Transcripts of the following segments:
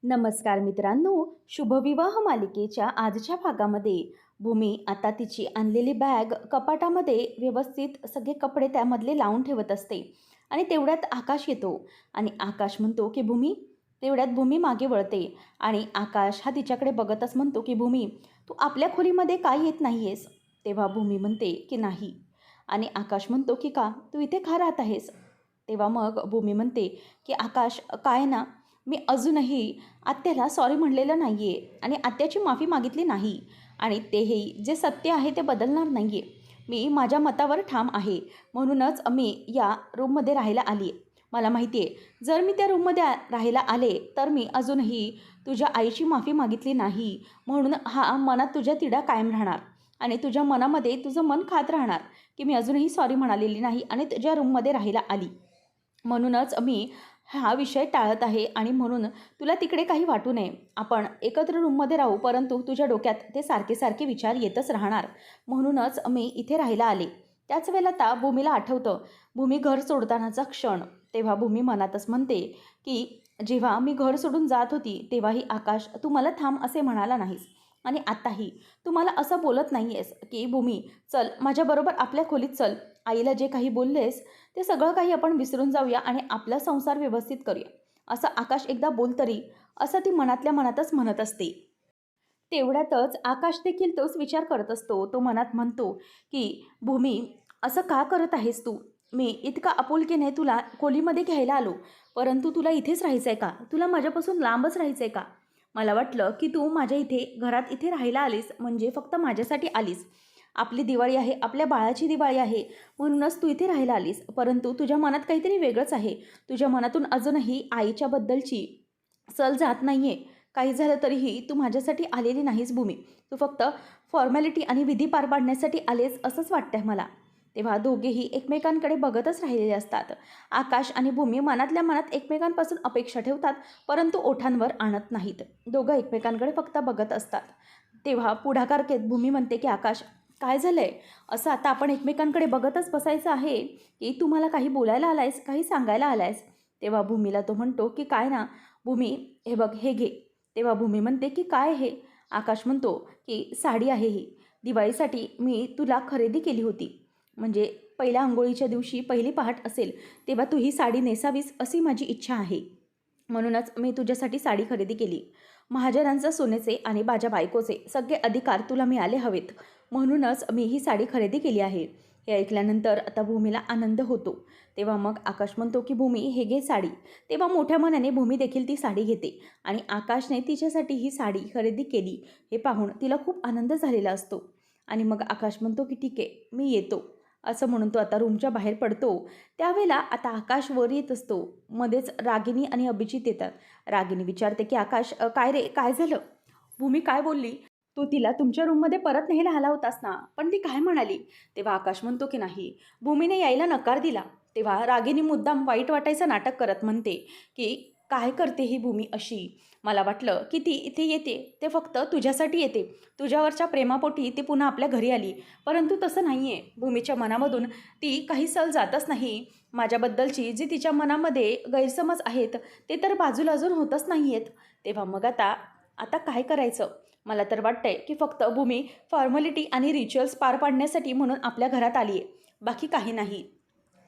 नमस्कार मित्रांनो, शुभविवाह मालिकेच्या आजच्या भागामध्ये भूमी आता तिची आणलेली बॅग कपाटामध्ये व्यवस्थित सगळे कपडे त्यामधले लावून ठेवत असते. आणि तेवढ्यात आकाश येतो आणि आकाश म्हणतो की भूमी. तेवढ्यात भूमी मागे वळते आणि आकाश हा तिच्याकडे बघतच म्हणतो की भूमी, तू आपल्या खोलीमध्ये काय येत नाही आहेस? तेव्हा भूमी म्हणते की नाही. आणि आकाश म्हणतो की का, तू इथे का राहत आहेस? तेव्हा मग भूमी म्हणते की आकाश, काय ना, मी अजूनही आत्याला सॉरी म्हणलेलं नाही आहे आणि आत्याची माफी मागितली नाही. आणि तेही जे सत्य आहे ते बदलणार नाही आहे. मी माझ्या मतावर ठाम आहे. म्हणूनच मी या रूममध्ये राहायला आली आहे. मला माहिती आहे, जर मी त्या रूममध्ये राहायला आले तर मी अजूनही तुझ्या आईची माफी मागितली नाही. म्हणून हा मनात तुझ्या तिढा कायम राहणार आणि तुझ्या मनामध्ये तुझं मन खात राहणार की मी अजूनही सॉरी म्हणालेली नाही आणि तुझ्या रूममध्ये राहायला आली. म्हणूनच मी हा विषय टाळत आहे आणि म्हणून तुला तिकडे काही वाटू नये. आपण एकत्र रूममध्ये राहू, परंतु तुझ्या डोक्यात ते सारखे सारखे विचार येतच राहणार. म्हणूनच मी इथे राहायला आले. त्याच वेळेला आता भूमीला आठवतं भूमी घर सोडतानाचा क्षण. तेव्हा भूमी मनातच म्हणते की जेव्हा मी घर सोडून जात होती तेव्हाही आकाश तू मला थांब असे म्हणाला नाहीस आणि आत्ताही तू मला असं बोलत नाही आहेस की भूमी चल माझ्याबरोबर आपल्या खोलीत चल, आईला जे काही बोललेस ते सगळं काही आपण विसरून जाऊया आणि आपला संसार व्यवस्थित करूया. असं आकाश एकदा बोल तरी, असं ती मनातल्या मनातच म्हणत असते. तेवढ्यातच आकाश देखील तोच विचार करत असतो. तो मनात म्हणतो की भूमी, असं का करत आहेस तू? मी इतका आपुलकीने तुला खोलीमध्ये घ्यायला आलो, परंतु तुला इथेच राहायचं आहे का? तुला माझ्यापासून लांबच राहायचं आहे का? मला वाटलं की तू माझ्या इथे घरात इथे राहायला आलीस म्हणजे फक्त माझ्यासाठी आलीस. आपली दिवाळी आहे, आपल्या बाळाची दिवाळी आहे, म्हणूनच तू इथे राहायला आलीस. परंतु तुझ्या मनात काहीतरी वेगळंच आहे. तुझ्या मनातून अजूनही आईच्याबद्दलची सल जात नाही आहे. काही झालं तरीही तू माझ्यासाठी आलेली नाहीस भूमी. तू फक्त फॉर्मॅलिटी आणि विधी पार पाडण्यासाठी आलेस असंच वाटतंय मला. तेव्हा दोघेही एकमेकांकडे बघतच राहिलेले असतात. आकाश आणि भूमी मनातल्या मनात एकमेकांपासून अपेक्षा ठेवतात, परंतु ओठांवर आणत नाहीत. दोघं एकमेकांकडे फक्त बघत असतात. तेव्हा पुढाकार घेत भूमी म्हणते की आकाश, काय झालं आहे? असं आता आपण एकमेकांकडे बघतच बसायचं आहे की तू मला काही बोलायला आलायस, काही सांगायला आलायस? तेव्हा भूमीला तो म्हणतो की काय ना भूमी, हे बघ, हे घे. तेव्हा भूमी म्हणते की काय हे? आकाश म्हणतो की साडी आहे ही. दिवाळीसाठी मी तुला खरेदी केली होती. म्हणजे पहिल्या अंघोळीच्या दिवशी पहिली पहाट असेल तेव्हा तू ही साडी नेसावीस अशी माझी इच्छा आहे. म्हणूनच मी तुझ्यासाठी साडी खरेदी केली. महाजनांचं सोन्याचे आणि माझ्या बायकोचे सगळे अधिकार तुला मिळाले हवेत, म्हणूनच मी ही साडी खरेदी केली आहे. हे ऐकल्यानंतर आता भूमीला आनंद होतो. तेव्हा मग आकाश म्हणतो की भूमी, हे घे साडी. तेव्हा मोठ्या मनाने भूमी देखील ती साडी घेते आणि आकाशने तिच्यासाठी ही साडी खरेदी केली हे पाहून तिला खूप आनंद झालेला असतो. आणि मग आकाश म्हणतो की ठीक आहे, मी येतो, असं म्हणून तो आता रूमच्या बाहेर पडतो. त्यावेळेला आता आकाश वर येत असतो. मध्येच रागिनी आणि अभिजित येतात. रागिनी विचारते की आकाश, काय रे, काय झालं? भूमी काय बोलली? तू तिला तुमच्या रूममध्ये परत न्यायला आला होतास ना, पण ती काय म्हणाली? तेव्हा आकाश म्हणतो की नाही, भूमीने यायला नकार दिला. तेव्हा रागिनी मुद्दाम वाईट वाटायचं नाटक करत म्हणते की काय करते ही भूमी अशी? मला वाटलं की ती इथे येते ते फक्त तुझ्यासाठी येते, तुझ्यावरच्या प्रेमापोटी ती पुन्हा आपल्या घरी आली. परंतु तसं नाही आहे. भूमीच्या मनामधून ती काही सल जातच नाही. माझ्याबद्दलची जी तिच्या मनामध्ये गैरसमज आहेत ते तर बाजूला अजून होतच नाही आहेत. तेव्हा मग आता आता काय करायचं? मला तर वाटतंय की फक्त भूमी फॉर्मॅलिटी आणि रिच्युअल्स पार पाडण्यासाठी म्हणून आपल्या घरात आली आहे, बाकी काही नाही.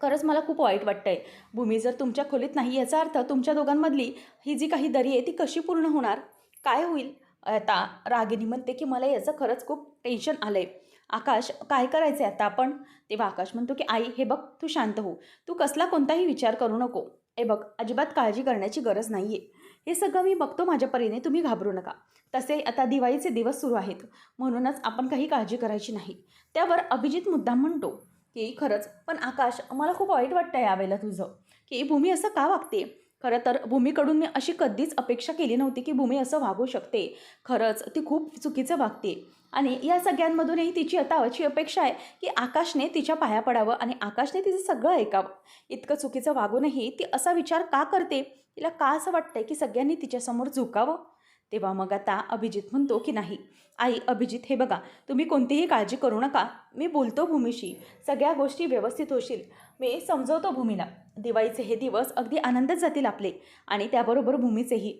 खरंच मला खूप वाईट वाटतंय. भूमी जर तुमच्या खोलीत नाही याचा अर्थ तुमच्या दोघांमधली ही जी काही दरी आहे ती कशी पूर्ण होणार? काय होईल? आता रागिनी म्हणते की मला याचं खरंच खूप टेन्शन आलं आहे. आकाश, काय करायचं आहे आता आपण? तेव्हा आकाश म्हणतो की आई, हे बघ, तू शांत हो. तू कसला कोणताही विचार करू नको. हे बघ, अजिबात काळजी करण्याची गरज नाही आहे. हे सगळं मी बघतो माझ्या परीने, तुम्ही घाबरू नका. तसे आता दिवाळीचे दिवस सुरू आहेत, म्हणूनच आपण काही काळजी करायची नाही. त्यावर अभिजित मुद्दाम म्हणतो की खरंच, पण आकाश, मला खूप वाईट वाटतं यावेळेला तुझं, की भूमी असं का वागते? खरं तर भूमीकडून मी अशी कधीच अपेक्षा केली नव्हती की भूमी असं वागू शकते. खरंच ती खूप चुकीचं वागते आणि या सगळ्यांमधूनही तिची आता अशी अपेक्षा आहे की आकाशने तिच्या पाया पडावं आणि आकाशने तिचं सगळं ऐकावं. इतकं चुकीचं वागूनही ती असा विचार का करते? तिला का असं वाटतंय की सगळ्यांनी तिच्यासमोर झुकावं? तेव्हा मग आता अभिजित म्हणतो की नाही आई, अभिजित, हे बघा, तुम्ही कोणतीही काळजी करू नका. मी बोलतो भूमीशी, सगळ्या गोष्टी व्यवस्थित होतील. मी समजवतो भूमीला. दिवाळीचे हे दिवस अगदी आनंदात जातील आपले आणि त्याबरोबर भूमीचेही.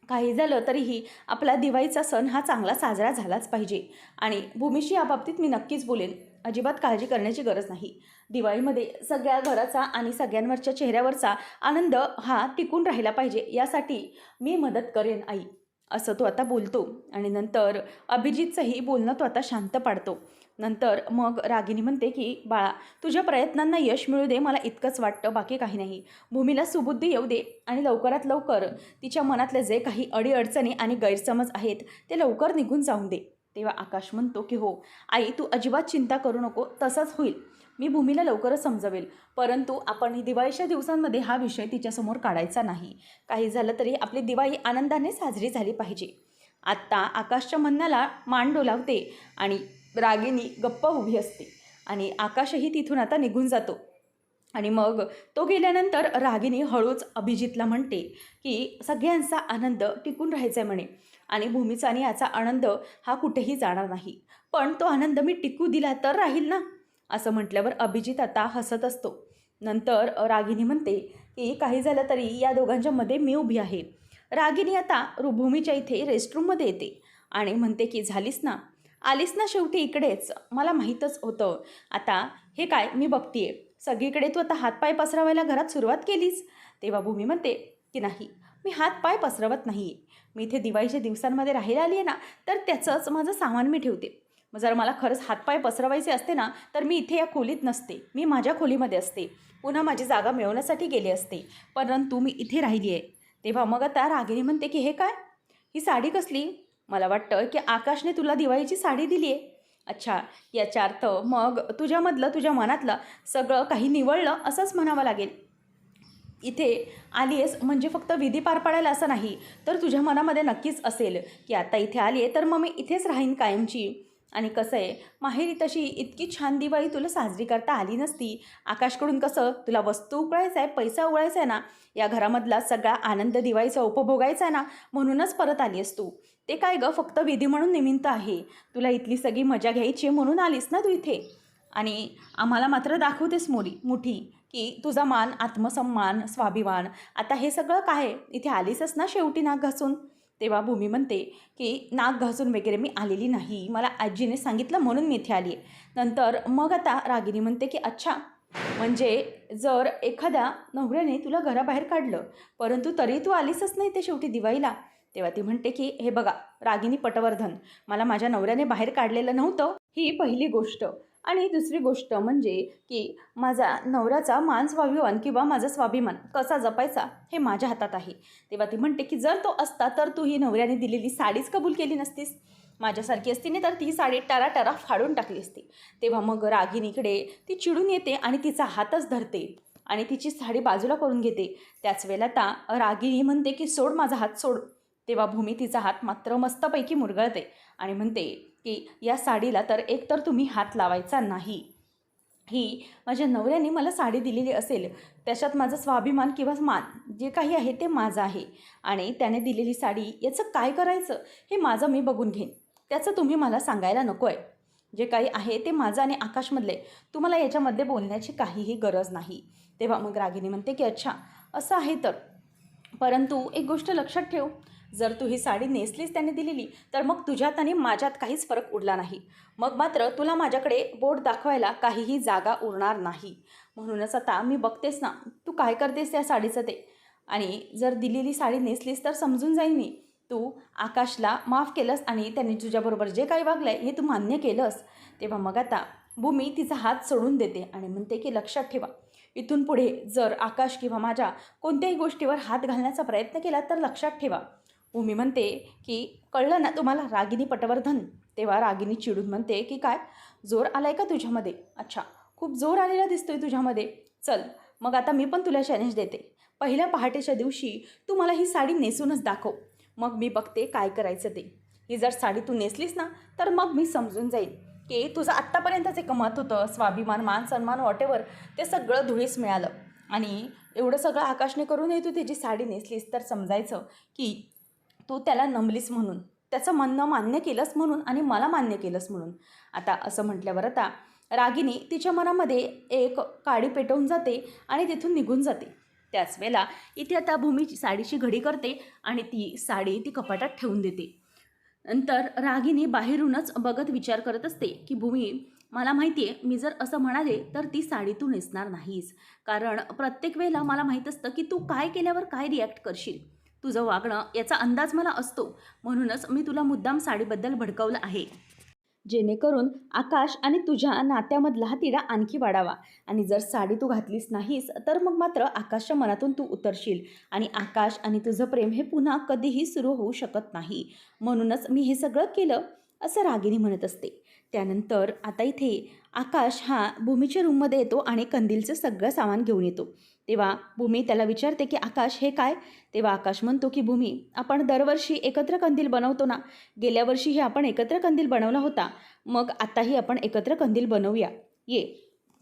काही झालं तरीही आपला दिवाळीचा सण हा चांगला साजरा झालाच पाहिजे. आणि भूमीशी याबाबतीत मी नक्कीच बोलेन. अजिबात काळजी करण्याची गरज नाही. दिवाळीमध्ये सगळ्या घराचा आणि सगळ्यांवरच्या चेहऱ्यावरचा आनंद हा टिकून राहिला पाहिजे, यासाठी मी मदत करेन आई, असं तो आता बोलतो. आणि नंतर अभिजितचंही बोलणं तो आता शांत पाडतो. नंतर मग रागिनी म्हणते की बाळा, तुझ्या प्रयत्नांना यश मिळू दे, मला इतकंच वाटतं, बाकी काही नाही. भूमीला सुबुद्धी येऊ दे आणि लवकरात लवकर तिच्या मनातले जे काही अडीअडचणी आणि गैरसमज आहेत ते लवकर निघून जाऊन दे. तेव्हा आकाश म्हणतो की हो आई, तू अजिबात चिंता करू नको, तसंच होईल. मी भूमीला लवकरच समजवेल. परंतु आपण दिवाळीच्या दिवसांमध्ये हा विषय तिच्यासमोर काढायचा नाही. काही झालं तरी आपली दिवाळी आनंदाने साजरी झाली पाहिजे. आत्ता आकाशच्या म्हणण्याला मान डोलावते आणि रागिनी गप्प उभी असते. आणि आकाशही तिथून आता निघून जातो. आणि मग तो गेल्यानंतर रागिनी हळूच अभिजितला म्हणते की सगळ्यांचा आनंद टिकून राहायचा आहे म्हणे. आणि भूमीचा आणि याचा आनंद हा कुठेही जाणार नाही. पण तो आनंद मी टिकू दिला तर राहील ना, असं म्हटल्यावर अभिजित आता हसत असतो. नंतर रागिनी म्हणते की काही झालं तरी या दोघांच्या मध्ये मी उभी आहे. रागिनी आता भूमीच्या इथे रेस्टरूममध्ये येते आणि म्हणते की झालीस ना, आलीस ना शेवटी इकडेच, मला माहीतच होतं. आता हे काय मी बघतीये, सगळीकडे तू आता हातपाय पसरवायला घरात सुरुवात केलीस. तेव्हा भूमी म्हणते की नाही, मी हातपाय पसरवत नाही आहे. मी इथे दिवाळीच्या दिवसांमध्ये राहायला आली आहे ना, तर त्याचंच माझं सामान मी ठेवते. मग जर मला खरंच हातपाय पसरवायचे असते ना, तर मी इथे या खोलीत नसते, मी माझ्या खोलीमध्ये असते, पुन्हा माझी जागा मिळवण्यासाठी गेले असते. परंतु मी इथे राहिली आहे. तेव्हा मग आता रागिनी म्हणते की हे काय, ही साडी कसली? मला वाटतं की आकाशने तुला दिवाळीची साडी दिली आहे. अच्छा, याचा अर्थ मग तुझ्यामधलं, तुझ्या मनातलं सगळं काही निवळलं असंच म्हणावं लागेल. इथे आली आहेस म्हणजे फक्त विधी पार पाडायला असं नाही, तर तुझ्या मनामध्ये नक्कीच असेल की आता इथे आली आहे तर मग मी इथेच राहीन कायमची. आणि कसं आहे, माहेरी तशी इतकी छान दिवाळी तुला साजरी करता आली नसती. आकाशकडून कसं तुला वस्तू उकळायचा आहे, पैसा उकळायचा आहे ना, या घरामधला सगळा आनंद दिवाळीचा उपभोगायचा आहे ना, म्हणूनच परत आली आहेस तू. ते काय गं, फक्त विधी म्हणून निमित्त आहे. तुला इथली सगळी मजा घ्यायची म्हणून आलीस ना तू इथे. आणि आम्हाला मात्र दाखवतेस मुठी की तुझा मान, आत्मसन्मान, स्वाभिमान, आता हे सगळं काय, इथे आलीसच ना शेवटी नाक घासून. तेव्हा भूमी म्हणते की नाक घासून वगैरे मी आलेली नाही, मला आजीने सांगितलं म्हणून मी इथे आली आहे. नंतर मग आता रागिनी म्हणते की अच्छा, म्हणजे जर एखाद्या नवऱ्याने तुला घराबाहेर काढलं परंतु तरी तू आलीसच नाही ते शेवटी दिवाळीला. तेव्हा ती म्हणते की हे बघा रागिनी पटवर्धन, मला माझ्या नवऱ्याने बाहेर काढलेलं नव्हतं, ही पहिली गोष्ट. आणि दुसरी गोष्ट म्हणजे की माझा नवऱ्याचा मान स्वाभिमान किंवा माझा स्वाभिमान कसा जपायचा हे माझ्या हातात आहे. तेव्हा ती म्हणते की जर तो असता तर तू ही नवऱ्याने दिलेली साडीच कबूल केली नसतीस. माझ्यासारखी असती नाही तर ती साडी टारा फाडून टाकली असती. तेव्हा मग रागिनीकडे ती चिडून येते आणि तिचा हातच धरते आणि तिची साडी बाजूला करून घेते. त्याच वेळेला आता रागिनी म्हणते की सोड माझा हात, सोड. तेव्हा भूमी तिचा हात मात्र मस्तपैकी मुरगळते आणि म्हणते की या साडीला तर एकतर तुम्ही हात लावायचा नाही. ही माझ्या नवऱ्याने मला साडी दिलेली असेल, त्याच्यात माझं स्वाभिमान किंवा मान जे काही आहे ते माझं आहे. आणि त्याने दिलेली साडी याचं काय करायचं हे माझं मी बघून घेईन, त्याचं तुम्ही मला सांगायला नको आहे. जे काही आहे ते माझं आणि आकाशमधले, तुम्हाला याच्यामध्ये बोलण्याची काहीही गरज नाही. तेव्हा मग रागिनी म्हणते की अच्छा असं आहे तर, परंतु एक गोष्ट लक्षात ठेव, जर तू ही साडी नेसलीस त्याने दिलेली तर मग तुझ्यात आणि माझ्यात काहीच फरक उरला नाही. मग मात्र तुला माझ्याकडे बोट दाखवायला काहीही जागा उरणार नाही. म्हणूनच आता मी बघतेस ना तू काय करतेस त्या साडीचं ते. आणि जर दिलेली साडी नेसलीस तर समजून जाईन मी, तू आकाशला माफ केलंस आणि त्याने तुझ्याबरोबर जे काही वागलं आहे हे तू मान्य केलंस. तेव्हा मग आता भूमी तिचा हात सोडून देते आणि म्हणते की लक्षात ठेवा, इथून पुढे जर आकाश किंवा माझ्या कोणत्याही गोष्टीवर हात घालण्याचा प्रयत्न केला तर लक्षात ठेवा. भूमी म्हणते की कळलं ना तुम्हाला रागिनी पटवर्धन. तेव्हा रागिनी चिडून म्हणते की काय, जोर आलाय का तुझ्यामध्ये? अच्छा, खूप जोर आलेला दिसतोय तुझ्यामध्ये. चल मग आता मी पण तुला चॅलेंज देते, पहिल्या पहाटेच्या दिवशी तू मला ही साडी नेसूनच दाखव, मग मी बघते काय करायचं ते. ही जर साडी तू नेसलीस ना तर मग मी समजून जाईल की तुझं आत्तापर्यंतच एक मत होतं, स्वाभिमान, मान सन्मान वॉटेवर, ते सगळं धुळीस मिळालं. आणि एवढं सगळं आकाशने करूनही तू त्याची साडी नेसलीस तर समजायचं की तू त्याला नमलीस म्हणून, त्याचं म्हणणं मान्य केलंस म्हणून आणि मला मान्य केलंस म्हणून. आता असं म्हटल्यावर आता रागिनी तिच्या मनामध्ये एक काडी पेटवून जाते आणि तिथून निघून जाते. त्याच वेळेला इथे आता भूमी साडीची घडी करते आणि ती साडी ती कपाटात ठेवून देते. नंतर रागिनी बाहेरूनच बघत विचार करत असते की भूमी, मला माहिती आहे मी जर असं म्हणाले तर ती साडी तू नेसणार नाहीस. कारण प्रत्येक वेळेला मला माहीत असतं की तू काय केल्यावर काय रिॲक्ट करशील. तुझं वागणं याचा अंदाज मला असतो. म्हणूनच मी तुला मुद्दाम साडीबद्दल भडकवलं आहे. जेणेकरून आकाश आणि तुझ्या नात्यामधला हा तिढा आणखी वाढावा. आणि जर साडी तू घातलीस नाहीस तर मग मात्र आकाशच्या मनातून तू उतरशील आणि आकाश आणि तुझं प्रेम हे पुन्हा कधीही सुरू होऊ शकत नाही. म्हणूनच मी हे सगळं केलं, असं रागिनी म्हणत असते. त्यानंतर आता इथे आकाश हा भूमीच्या रूममध्ये येतो आणि कंदीलचं सगळं सामान घेऊन येतो. तेव्हा भूमी त्याला विचारते की आकाश हे काय? तेव्हा आकाश म्हणतो की भूमी, आपण दरवर्षी एकत्र कंदील बनवतो ना, गेल्या वर्षीही आपण एकत्र कंदील बनवला होता, मग आताही आपण एकत्र कंदील बनवूया. ये,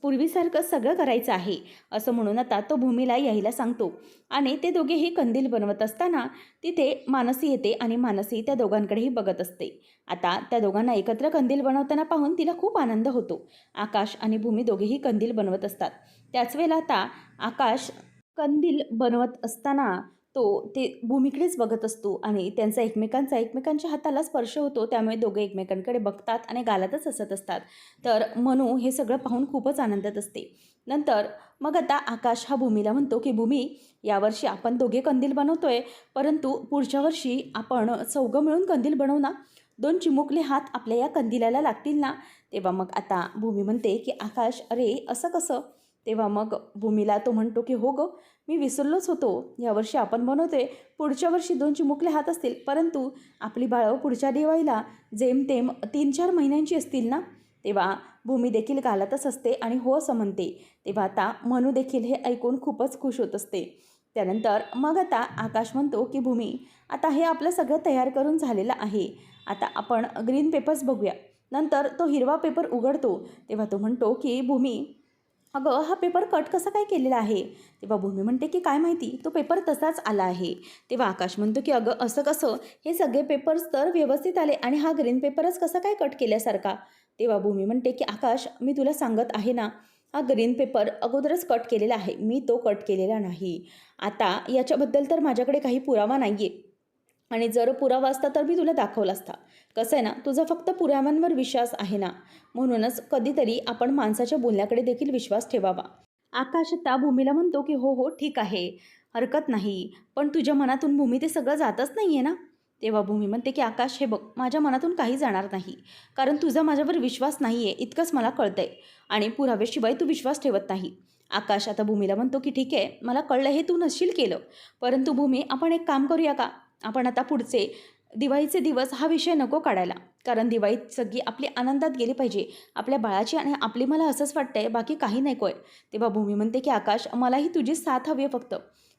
पूर्वीसारखं सगळं करायचं आहे, असं म्हणून आता तो भूमीला यायला सांगतो. आणि ते दोघेही कंदील बनवत असताना तिथे मानसी येते आणि मानसी त्या दोघांकडेही बघत असते. आता त्या दोघांना एकत्र कंदील बनवताना पाहून तिला खूप आनंद होतो. आकाश आणि भूमी दोघेही कंदील बनवत असतात. त्याच वेळेला आता आकाश कंदील बनवत असताना ते भूमीकडेच बघत असतो आणि त्यांचा एकमेकांच्या हाताला स्पर्श होतो. त्यामुळे दोघे एकमेकांकडे बघतात आणि गालातच हसत असतात. तर मनू हे सगळं पाहून खूपच आनंदात असते. नंतर मग आता आकाश हा भूमीला म्हणतो की भूमी, यावर्षी आपण दोघे कंदील बनवतोय, परंतु पुढच्या वर्षी आपण चौघं मिळून कंदील बनवू ना, 2 चिमुकले हात आपल्या या कंदिलाला लागतील ना. तेव्हा मग आता भूमी म्हणते की आकाश, अरे असं कसं? तेव्हा मग भूमीला तो म्हणतो की हो गं, मी विसरलोच होतो, यावर्षी आपण बनवतोय, पुढच्या वर्षी 2 चिमुकले हात असतील, परंतु आपली बाळं पुढच्या दिवाळीला जेमतेम 3-4 महिन्यांची असतील ना. तेव्हा भूमी देखील गालातच असते आणि हो असं म्हणते. तेव्हा आता मनू देखील हे ऐकून खूपच खुश होत असते. त्यानंतर मग आता आकाश म्हणतो की भूमी, आता हे आपलं सगळं तयार करून झालेलं आहे, आता आपण ग्रीन पेपर्स बघूया. नंतर तो हिरवा पेपर उघडतो. तेव्हा तो म्हणतो की भूमी, अगं हा पेपर कट कसा काय केलेला आहे? तेव्हा भूमी म्हणते की काय माहिती, तो पेपर तसाच आला आहे. तेव्हा आकाश म्हणतो की अगं असं कसं, हे सगळे पेपर्स तर व्यवस्थित आले आणि हा ग्रीन पेपरच कसा काय कट केल्यासारखा? तेव्हा भूमी म्हणते की आकाश, मी तुला सांगत आहे ना, हा ग्रीन पेपर अगोदरच कट केलेला आहे, मी तो कट केलेला नाही. आता याच्याबद्दल तर माझ्याकडे काही पुरावा नाही आहे आणि जर पुरावा असता तर मी तुला दाखवला असता. कसं आहे ना, तुझा फक्त पुराव्यांवर विश्वास आहे ना, म्हणूनच कधीतरी आपण माणसाच्या बोलण्याकडे देखील विश्वास ठेवावा. आकाश आता भूमीला म्हणतो की हो हो ठीक आहे, हरकत नाही, पण तुझ्या मनातून भूमी ते सगळं जातच नाही आहे ना. तेव्हा भूमी म्हणते की आकाश हे बघ, माझ्या मनातून काही जाणार नाही, कारण तुझा माझ्यावर विश्वास नाही आहे इतकंच मला कळतंय आणि पुराव्याशिवाय तू विश्वास ठेवत नाही. आकाश आता भूमीला म्हणतो की ठीक आहे, मला कळलं हे तू नशील केलं, परंतु भूमी आपण एक काम करूया का, आपण आता पुढचे दिवाळीचे दिवस हा विषय नको काढायला, कारण दिवाळीत सगळी आपली आनंदात गेली पाहिजे, आपल्या बाळाची आणि आपली, मला असंच वाटतंय, बाकी काही नको आहे. तेव्हा भूमी म्हणते की आकाश, मलाही तुझी साथ हवी आहे,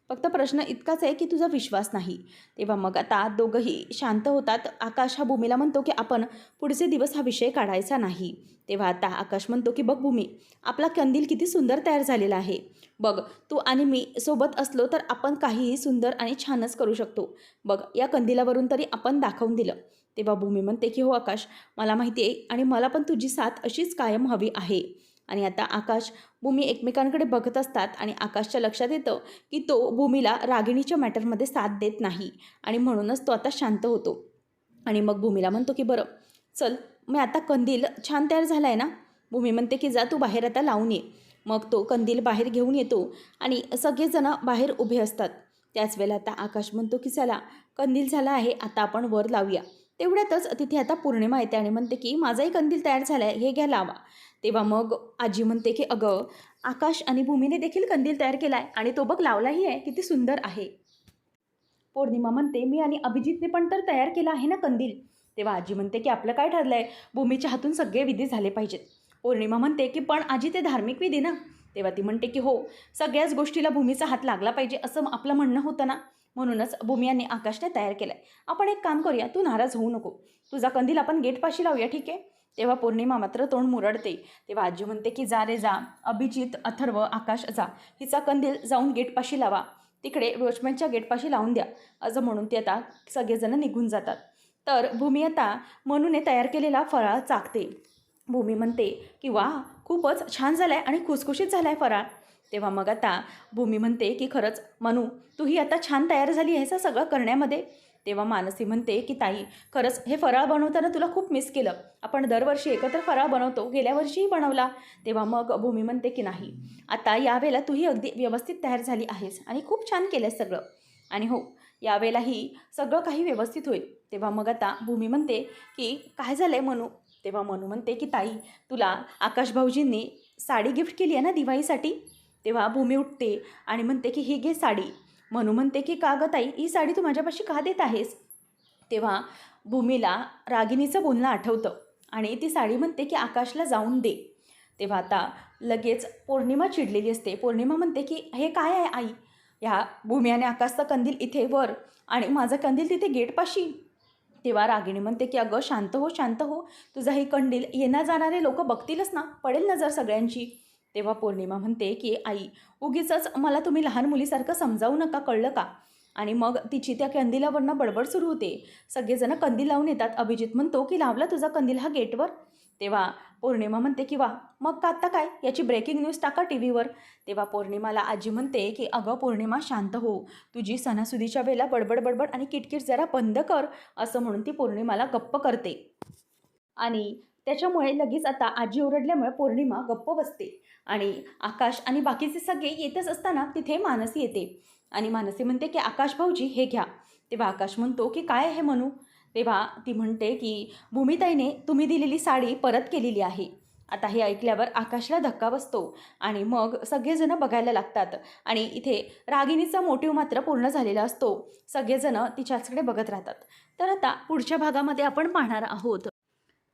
फक्त प्रश्न इतकाच आहे की तुझा विश्वास नाही. तेव्हा मग आता दोघंही शांत होतात. आकाश हा भूमीला म्हणतो की आपण पुढचे दिवस हा विषय काढायचा नाही. तेव्हा आता आकाश म्हणतो की बघ भूमी, आपला कंदील किती सुंदर तयार झालेला आहे, बघ तू आणि मी सोबत असलो तर आपण काहीही सुंदर आणि छानच करू शकतो, बघ या कंदिलावरून तरी आपण दाखवून दिलं. तेव्हा भूमी म्हणते की हो आकाश, मला माहिती आहे आणि मला पण तुझी साथ अशीच कायम हवी आहे. आणि आता आकाश भूमी एकमेकांकडे बघत असतात आणि आकाशच्या लक्षात येतं की तो भूमीला रागिणीच्या मॅटरमध्ये साथ देत नाही आणि म्हणूनच तो आता शांत होतो. आणि मग भूमीला म्हणतो की बरं चल, मी आता कंदील छान तयार झाला आहे ना. भूमी म्हणते की जा तू बाहेर आता लावून ये. मग तो कंदील बाहेर घेऊन येतो आणि सगळेजण बाहेर उभे असतात. त्याच वेळेला आता आकाश म्हणतो की चला, कंदील झाला आहे, आता आपण वर लावूया. तेवढ्यातच तिथे आता पौर्णिमा येते आणि म्हणते की माझाही कंदील तयार झाला आहे, हे घ्या लावा. तेव्हा मग आजी म्हणते की अगं, आकाश आणि भूमीने देखील कंदील तयार केला आहे आणि तो बघ लावलाही आहे, किती सुंदर आहे. पौर्णिमा म्हणते मी आणि अभिजितने पण तर तयार केला आहे ना कंदील. तेव्हा आजी म्हणते की आपलं काय ठरलं आहे, भूमीच्या हातून सगळे विधी झाले पाहिजेत. पौर्णिमा म्हणते की पण आजी ते धार्मिक विधी ना. तेव्हा ती म्हणते की हो, सगळ्याच गोष्टीला भूमीचा हात लागला पाहिजे असं आपलं म्हणणं होतं ना, म्हणूनच भूमी आणि आकाशने तयार केलं आहे. आपण एक काम करूया, तू नाराज होऊ नको, तुझा कंदील आपण गेटपाशी लावूया, ठीक आहे. तेव्हा पौर्णिमा मात्र तोंड मुरडते. तेव्हा आजी म्हणते की जा रे जा, अभिजित, अथर्व, आकाश जा, हिचा कंदील जाऊन गेटपाशी लावा, तिकडे वॉचमॅनच्या गेटपाशी लावून द्या, असं म्हणून ते आता सगळेजण निघून जातात. तर भूमी आता मनूने तयार केलेला फराळ चाखते. भूमी म्हणते की वा, खूपच छान झाला आहे आणि खुसखुशीत झाला आहे फराळ. तेव्हा मग आता भूमी म्हणते की खरंच मनू, तू ही आता छान तयार झाली आहेस हं सगळं करण्यामध्ये. तेव्हा मानसी म्हणते की ताई, खरंच हे फराळ बनवताना तुला खूप मिस केलं. आपण दरवर्षी एकत्र फराळ बनवतो, गेल्या वर्षीही बनवला. तेव्हा मग भूमी म्हणते की नाही, आता यावेळेला तूही अगदी व्यवस्थित तयार झाली आहेस आणि खूप छान केलंस सगळं. आणि हो, यावेळेलाही सगळं काही व्यवस्थित होईल. तेव्हा मग आता भूमी म्हणते की काय झालं आहे मनू? तेव्हा मनू म्हणते की ताई, तुला आकाश भाऊजींनी साडी गिफ्ट केली आहे ना दिवाळीसाठी. तेव्हा भूमी उठते आणि म्हणते की ही घे साडी. मनू म्हणते की का गं ताई, ही साडी तू माझ्यापाशी का देत आहेस? तेव्हा भूमीला रागिणीचं बोलणं आठवतं आणि ती साडी म्हणते की आकाशला जाऊन दे. तेव्हा आता लगेच पौर्णिमा चिडलेली असते. पौर्णिमा म्हणते की हे काय आहे आई? ह्या भूमी आणि आकाशचा कंदील इथे वर आणि माझा कंदील तिथे गेटपाशी. तेव्हा रागिणी म्हणते की अगं शांत हो, शांत हो. तुझा ही कंदील येणार जाणारे लोक बघतीलच ना, पडेल नजर सगळ्यांची. तेव्हा पौर्णिमा म्हणते की आई, उगीचच मला तुम्ही लहान मुलीसारखं समजावू नका, कळलं का? आणि मग तिची त्या कंदिलावरनं बडबड सुरू होते. सगळेजण कंदील लावून येतात. अभिजित म्हणतो की लावला तुझा कंदील हा गेटवर? तेव्हा पौर्णिमा म्हणते की वा, मग का आता काय, याची ब्रेकिंग न्यूज टाका टी व्हीवर. तेव्हा पौर्णिमाला आजी म्हणते की अगं पौर्णिमा शांत हो, तुझी सणासुदीच्या वेळेला बडबड बडबड आणि किटकिट जरा बंद कर, असं म्हणून ती पौर्णिमाला गप्प करते. आणि त्याच्यामुळे लगेच आता आजी ओरडल्यामुळे पौर्णिमा गप्प बसते. आणि आकाश आणि बाकीचे सगळे येतच असताना तिथे मानसी येते. आणि मानसी म्हणते की आकाश भाऊजी हे घ्या. तेव्हा आकाश म्हणतो की काय आहे म्हणू? तेव्हा ती म्हणते की भूमिताईने तुम्ही दिलेली साडी परत केलेली आहे. आता हे ऐकल्यावर आकाशला धक्का बसतो आणि मग सगळेजण बघायला लागतात. आणि इथे रागिणीचा मोटिव्ह मात्र पूर्ण झालेला असतो. सगळेजण तिच्याचकडे बघत राहतात. तर आता पुढच्या भागामध्ये आपण पाहणार आहोत.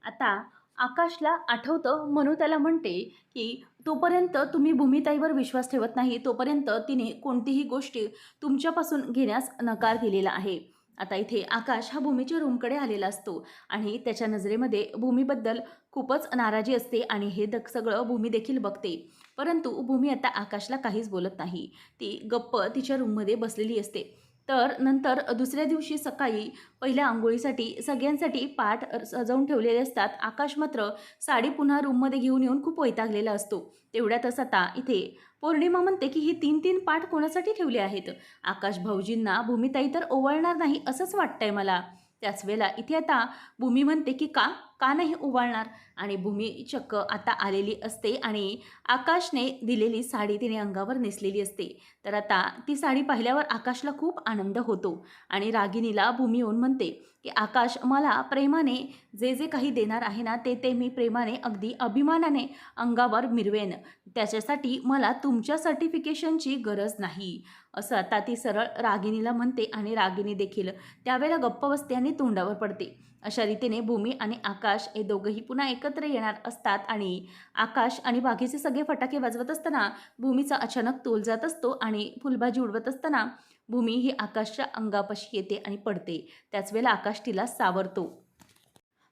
आता आकाशला आठवतं, मनू त्याला म्हणते की तोपर्यंत तुम्ही भूमिताईवर विश्वास ठेवत नाही, तोपर्यंत तिने कोणतीही गोष्ट तुमच्यापासून घेण्यास नकार दिलेला आहे. आता इथे आकाश हा भूमीच्या रूमकडे आलेला असतो आणि त्याच्या नजरेमध्ये भूमीबद्दल खूपच नाराजी असते आणि हे सगळं भूमी देखील बघते. परंतु भूमी आता आकाशला काहीच बोलत नाही. ती गप्प तिच्या रूममध्ये बसलेली असते. तर नंतर दुसऱ्या दिवशी सकाळी पहिल्या अंघोळीसाठी सगळ्यांसाठी पाट सजवून ठेवलेले असतात. आकाश मात्र साडी पुन्हा रूममध्ये घेऊन येऊन खूप वैतागलेला असतो. तेवढ्यातच आता इथे पौर्णिमा म्हणते की ही 3-3 पाट कोणासाठी ठेवले आहेत? आकाश भाऊजींना भूमिताई तर ओवाळणार नाही असंच वाटतंय मला. त्याच वेळेला इथे आता भूमी म्हणते की का का नाही ओवाळणार? आणि भूमी चक्क आता आलेली असते आणि आकाशने दिलेली साडी तिने अंगावर नेसलेली असते. तर आता ती साडी पाहिल्यावर आकाशला खूप आनंद होतो आणि रागिणीला भूमी येऊन म्हणते की आकाश मला प्रेमाने जे जे काही देणार आहे ना, ते ते मी प्रेमाने अगदी अभिमानाने अंगावर मिरवेन. त्याच्यासाठी मला तुमच्या सर्टिफिकेशनची गरज नाही, असं आता ती सरळ रागिणीला म्हणते. आणि रागिणी देखील त्यावेळेला गप्प बसते आणि तोंडावर पडते. अशा रीतीने भूमी आणि आकाश हे दोघंही पुन्हा एकत्र येणार असतात. आणि आकाश आणि बाकीचे सगळे फटाके वाजवत असताना भूमीचा अचानक तोल जात असतो आणि फुलभाजी उडवत असताना भूमी ही आकाशच्या अंगापाशी येते आणि पडते. त्याच वेळेला आकाश तिला सावरतो.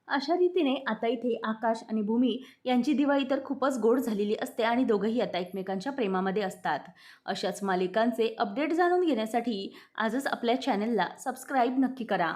अशा रीतीने आता इथे आकाश आणि भूमी यांची दिवाळी तर खूपच गोड झालेली असते आणि दोघंही आता एकमेकांच्या प्रेमामध्ये असतात. अशाच मालिकांचे अपडेट जाणून घेण्यासाठी आजच आपल्या चॅनलला सबस्क्राईब नक्की करा.